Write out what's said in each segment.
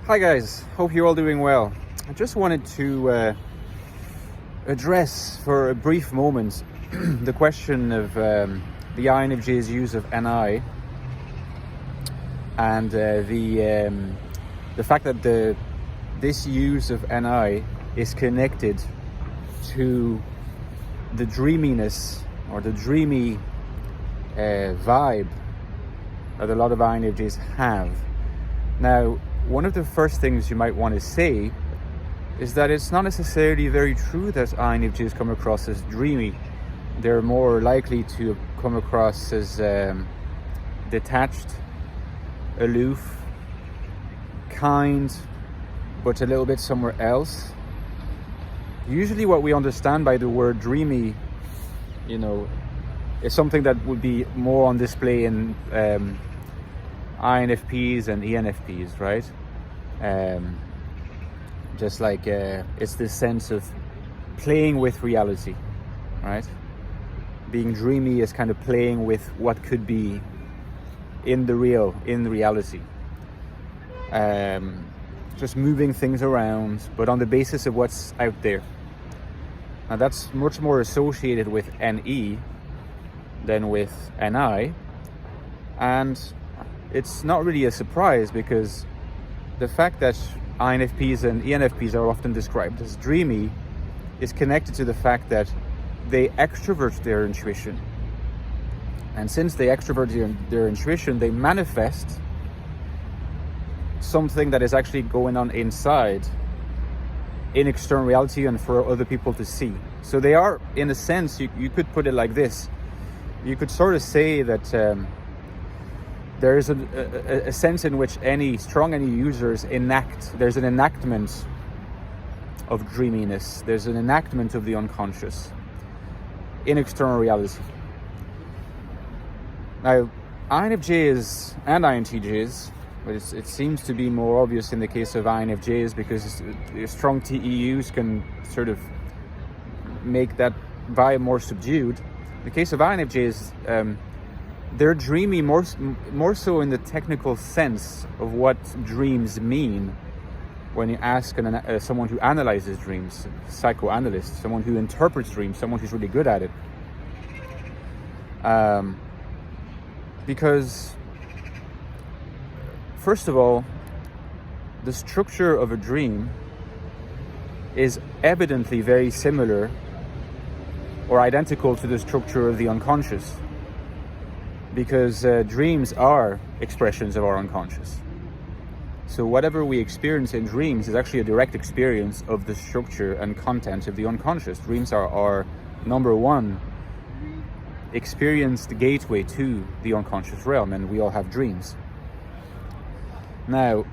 Hi guys, hope you're all doing well. I just wanted to address for a brief moment the question of the INFJ's use of NI and the fact that this use of NI is connected to the dreaminess or the dreamy vibe that a lot of INFJs have. Now, one of the first things you might want to say is that it's not necessarily very true that INFJs come across as dreamy. They're more likely to come across as detached, aloof, kind, but a little bit somewhere else. Usually what we understand by the word dreamy, is something that would be more on display in INFPs and ENFPs, right? Just like it's this sense of playing with reality, right? Being dreamy is kind of playing with what could be in reality. Just moving things around, but on the basis of what's out there. Now that's much more associated with NE than with NI, and it's not really a surprise because the fact that INFPs and ENFPs are often described as dreamy is connected to the fact that they extrovert their intuition. And since they extrovert their intuition, they manifest something that is actually going on inside in external reality and for other people to see. So they are, in a sense, you could put it like this. You could sort of say that there is a sense in which any users there's an enactment of dreaminess, there's an enactment of the unconscious in external reality. Now, INFJs and INTJs, but it seems to be more obvious in the case of INFJs because strong TEUs can sort of make that vibe more subdued. In the case of INFJs, they're dreamy more so in the technical sense of what dreams mean. When you ask someone who analyzes dreams, psychoanalyst, someone who interprets dreams, someone who's really good at it. Because, first of all, the structure of a dream is evidently very similar or identical to the structure of the unconscious. Because dreams are expressions of our unconscious. So whatever we experience in dreams is actually a direct experience of the structure and content of the unconscious. Dreams are our number one experienced gateway to the unconscious realm, and we all have dreams. Now,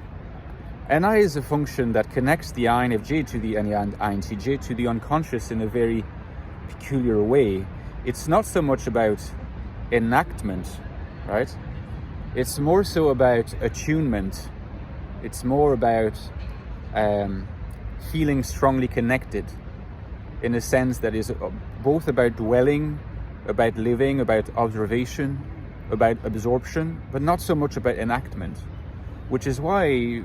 NI is a function that connects the INFJ to the INTJ to the unconscious in a very peculiar way. It's not so much about enactment, right? It's more so about attunement. It's more about feeling strongly connected in a sense that is both about dwelling, about living, about observation, about absorption, but not so much about enactment, which is why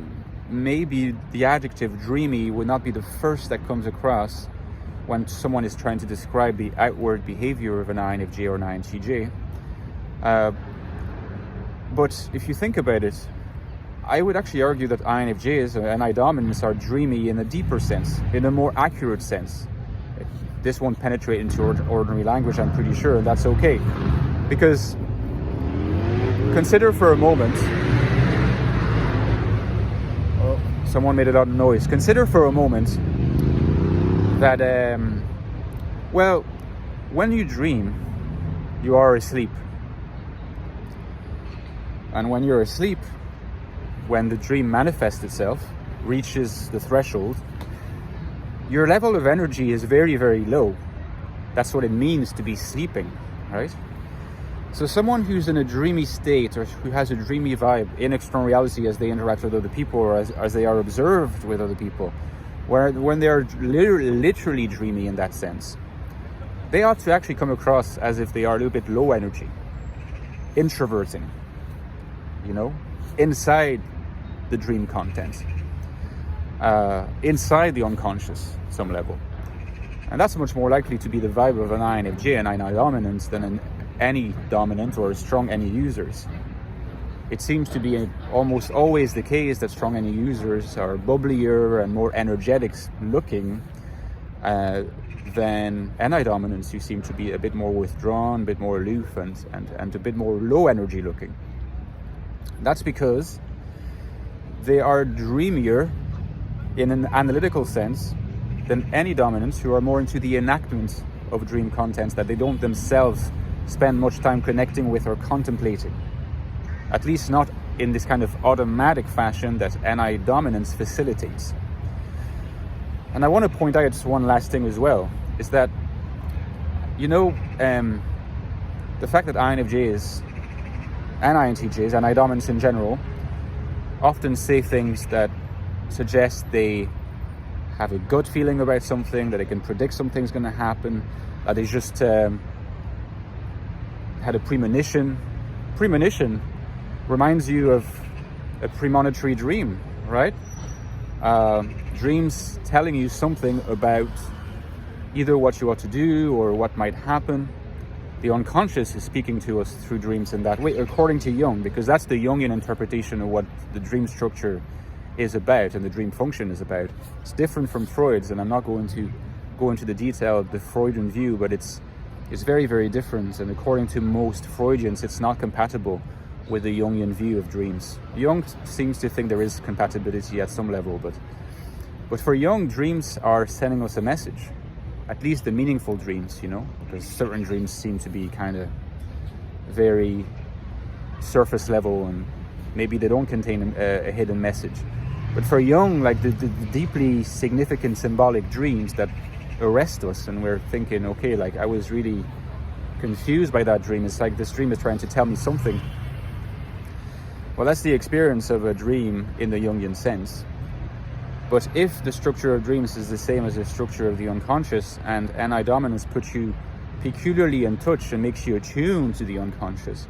maybe the adjective dreamy would not be the first that comes across when someone is trying to describe the outward behavior of an INFJ or an INTJ. But if you think about it, I would actually argue that INFJs and NI dominants are dreamy in a deeper sense, in a more accurate sense. This won't penetrate into ordinary language, I'm pretty sure, and that's okay. Because consider for a moment, someone made a lot of noise. Consider for a moment that, when you dream, you are asleep. And when you're asleep, when the dream manifests itself, reaches the threshold, your level of energy is very, very low. That's what it means to be sleeping, right? So someone who's in a dreamy state or who has a dreamy vibe in external reality as they interact with other people or as they are observed with other people, when they are literally dreamy in that sense, they ought to actually come across as if they are a little bit low energy, introverting, inside the dream content. inside the unconscious some level. And that's much more likely to be the vibe of an INFJ, an INI dominant, than any dominant or strong any users. It seems to be almost always the case that strong any users are bubblier and more energetic looking than NI dominants, who seem to be a bit more withdrawn, a bit more aloof, and a bit more low energy looking. That's because they are dreamier in an analytical sense than any dominants, who are more into the enactment of dream contents that they don't themselves spend much time connecting with or contemplating. At least not in this kind of automatic fashion that NI dominance facilitates. And I want to point out one last thing as well, is that, the fact that INFJs and INTJs and NI dominants in general often say things that suggest they have a gut feeling about something, that they can predict something's going to happen, that they just had a premonition. Premonition reminds you of a premonitory dream, right? Dreams telling you something about either what you ought to do or what might happen. The unconscious is speaking to us through dreams in that way, according to Jung, because that's the Jungian interpretation of what the dream structure is about and the dream function is about. It's different from Freud's, and I'm not going to go into the detail of the Freudian view, but it's very, very different. And according to most Freudians, it's not compatible with the Jungian view of dreams. Jung seems to think there is compatibility at some level, but for Jung, dreams are sending us a message, at least the meaningful dreams, because certain dreams seem to be kind of very surface level and maybe they don't contain a hidden message. But for Jung, like the deeply significant symbolic dreams that arrest us, and we're thinking, okay, like I was really confused by that dream. It's like this dream is trying to tell me something. Well, that's the experience of a dream in the Jungian sense. But if the structure of dreams is the same as the structure of the unconscious, and NI dominance puts you peculiarly in touch and makes you attuned to the unconscious,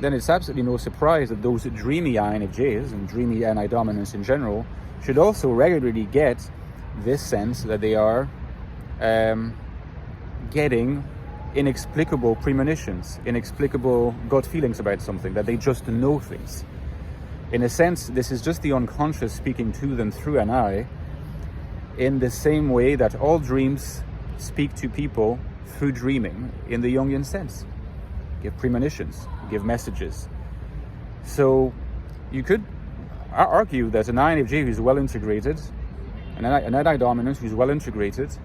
then it's absolutely no surprise that those dreamy INFJs and dreamy NI dominants in general should also regularly get this sense that they are getting inexplicable premonitions, inexplicable gut feelings about something, that they just know things. In a sense, this is just the unconscious speaking to them through NI, in the same way that all dreams speak to people through dreaming in the Jungian sense. Give premonitions, give messages. So you could argue that an INFJ who's well integrated, an NI dominant who's well integrated,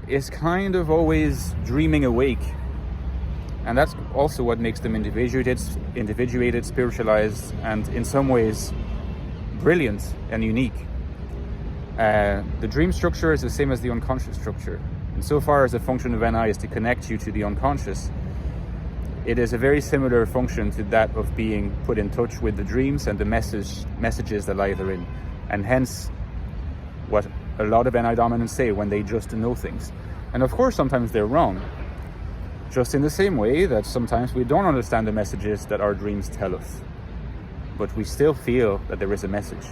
is kind of always dreaming awake. And that's also what makes them individuated, spiritualized, and in some ways brilliant and unique. The dream structure is the same as the unconscious structure. And so far as the function of NI is to connect you to the unconscious, it is a very similar function to that of being put in touch with the dreams and the messages that lie therein. And hence what a lot of NI dominants say when they just know things. And of course, sometimes they're wrong. Just in the same way that sometimes we don't understand the messages that our dreams tell us, but we still feel that there is a message.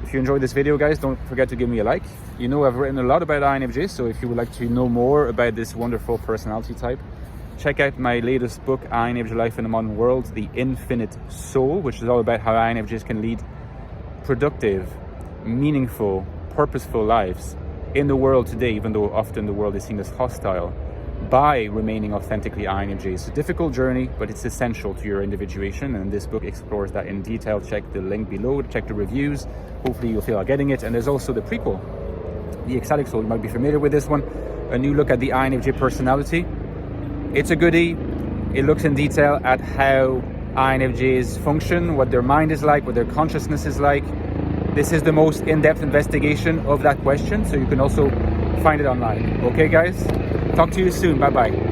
If you enjoyed this video, guys, don't forget to give me a like. I've written a lot about INFJ, so if you would like to know more about this wonderful personality type, check out my latest book, INFJ Life in a Modern World, The Infinite Soul, which is all about how INFJs can lead productive, meaningful, purposeful lives in the world today, even though often the world is seen as hostile, by remaining authentically INFJ. It's a difficult journey, but it's essential to your individuation, and this book explores that in detail. Check the link below, check the reviews. Hopefully you'll feel like getting it. And there's also the prequel, The Ecstatic Soul. You might be familiar with this one. A new look at the INFJ personality. It's a goodie. It looks in detail at how INFJs function, what their mind is like, what their consciousness is like. This is the most in-depth investigation of that question, so you can also find it online. Okay, guys? Talk to you soon. Bye-bye.